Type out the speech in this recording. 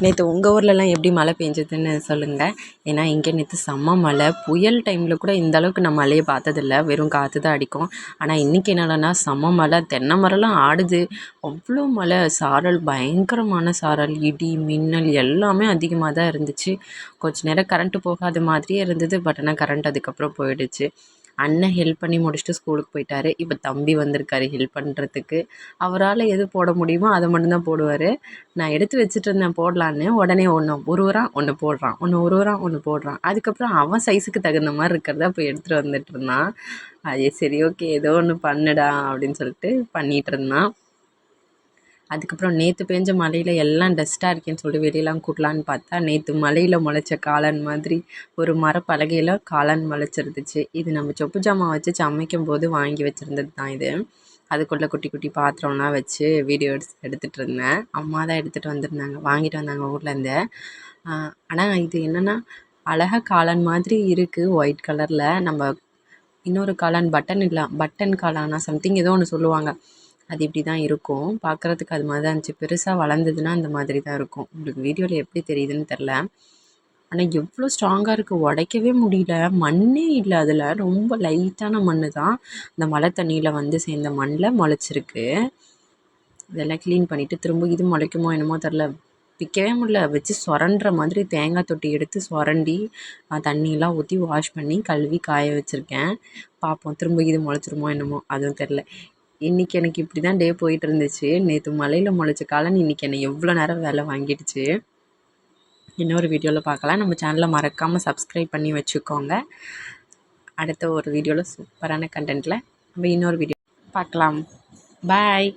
நேற்று உங்கள் ஊர்லலாம் எப்படி மழை பெஞ்சதுன்னு சொல்லுங்கள். ஏன்னா இங்கே நேற்று செம்ம மழை. புயல் டைமில் கூட இந்த அளவுக்கு நான் மழையை பார்த்ததில்ல. வெறும் காற்று தான் அடிக்கும். ஆனால் இன்றைக்கி என்னடான்னா செம்ம மழை. தென்னை மரம்லாம் ஆடுது. அவ்வளோ மழை. சாரல், பயங்கரமான சாரல், இடி, மின்னல் எல்லாமே அதிகமாக தான் இருந்துச்சு. கொஞ்ச நேரம் கரண்ட்டு போகாத மாதிரியே இருந்தது. பட் ஆனால் கரண்ட் அதுக்கப்புறம் போயிடுச்சு. அண்ணன் ஹெல்ப் பண்ணி முடிச்சுட்டு ஸ்கூலுக்கு போயிட்டாரு. இப்போ தம்பி வந்திருக்காரு ஹெல்ப் பண்ணுறதுக்கு. அவரால் எது போட முடியுமோ அதை மட்டும்தான் போடுவார். நான் எடுத்து வச்சுட்டு இருந்தேன் போடலான்னு. உடனே ஒன்று உருவுறான், ஒன்று போடுறான், ஒன்று உருவுறான், ஒன்று போடுறான். அதுக்கப்புறம் அவன் சைஸுக்கு தகுந்த மாதிரி இருக்கிறத போய் எடுத்துகிட்டு வந்துட்டு இருந்தான். அது சரி, ஓகே, ஏதோ ஒன்று பண்ணுடா அப்படின்னு சொல்லிட்டு பண்ணிகிட்டு இருந்தான். அதுக்கப்புறம் நேற்று பெஞ்ச மழையில் எல்லாம் டஸ்ட்டாக இருக்கேன்னு சொல்லிட்டு வெளியெல்லாம் கூட்டலான்னு பார்த்தா, நேற்று மழையில் முளைச்ச காளான் மாதிரி ஒரு மரப்பலகையில் காளான் முளைச்சிருந்துச்சு. இது நம்ம சொப்பு ஜாமான் வச்சு சமைக்கும் போது வாங்கி வச்சுருந்தது தான் இது. அதுக்குள்ளே குட்டி குட்டி பாத்திரம்லாம் வச்சு வீடியோ எடுத்துகிட்டு இருந்தேன். அம்மா தான் எடுத்துகிட்டு வந்திருந்தாங்க, வாங்கிட்டு வந்தாங்க ஊர்லேருந்து. ஆனால் இது என்னென்னா அழகாக காளான் மாதிரி இருக்குது, ஒயிட் கலரில். நம்ம இன்னொரு காளான் பட்டன் காளானா சம்திங் ஏதோ ஒன்று சொல்லுவாங்க, அது இப்படி தான் இருக்கும். பார்க்குறதுக்கு அது மாதிரி தான் இருந்துச்சு. பெருசாக வளர்ந்ததுன்னா அந்த மாதிரி தான் இருக்கும். உங்களுக்கு வீடியோவில் எப்படி தெரியுதுன்னு தெரில. ஆனால் எவ்வளோ ஸ்ட்ராங்காக இருக்குது, உடைக்கவே முடியல. மண்ணே இல்லை அதில், ரொம்ப லைட்டான மண் தான். இந்த மழை தண்ணியில் வந்து சேர்ந்த மண்ணில் முளைச்சிருக்கு. இதெல்லாம் க்ளீன் பண்ணிவிட்டு திரும்ப இது முளைக்குமோ என்னமோ தெரில. பிக்கவே முடியல. வச்சு சொரண்டுற மாதிரி தேங்காய் தொட்டி எடுத்து சொரண்டி தண்ணியெல்லாம் ஊற்றி வாஷ் பண்ணி கழுவி காய வச்சுருக்கேன். பார்ப்போம் திரும்ப இது முளைச்சிருமோ என்னமோ, அதுவும் தெரில. இன்றைக்கி எனக்கு இப்படி தான் டே போயிட்டு இருந்துச்சு. நேற்று மழையில் முளைச்ச காளான் இன்றைக்கி என்னை எவ்வளோ நேரம் வேலை வாங்கிடுச்சு. இன்னொரு வீடியோவில் பார்க்கலாம். நம்ம சேனலை மறக்காமல் சப்ஸ்கிரைப் பண்ணி வச்சுக்கோங்க. அடுத்த ஒரு வீடியோவில் சூப்பரான கண்டென்ட்டில் நம்ம இன்னொரு வீடியோ பார்க்கலாம். பாய்.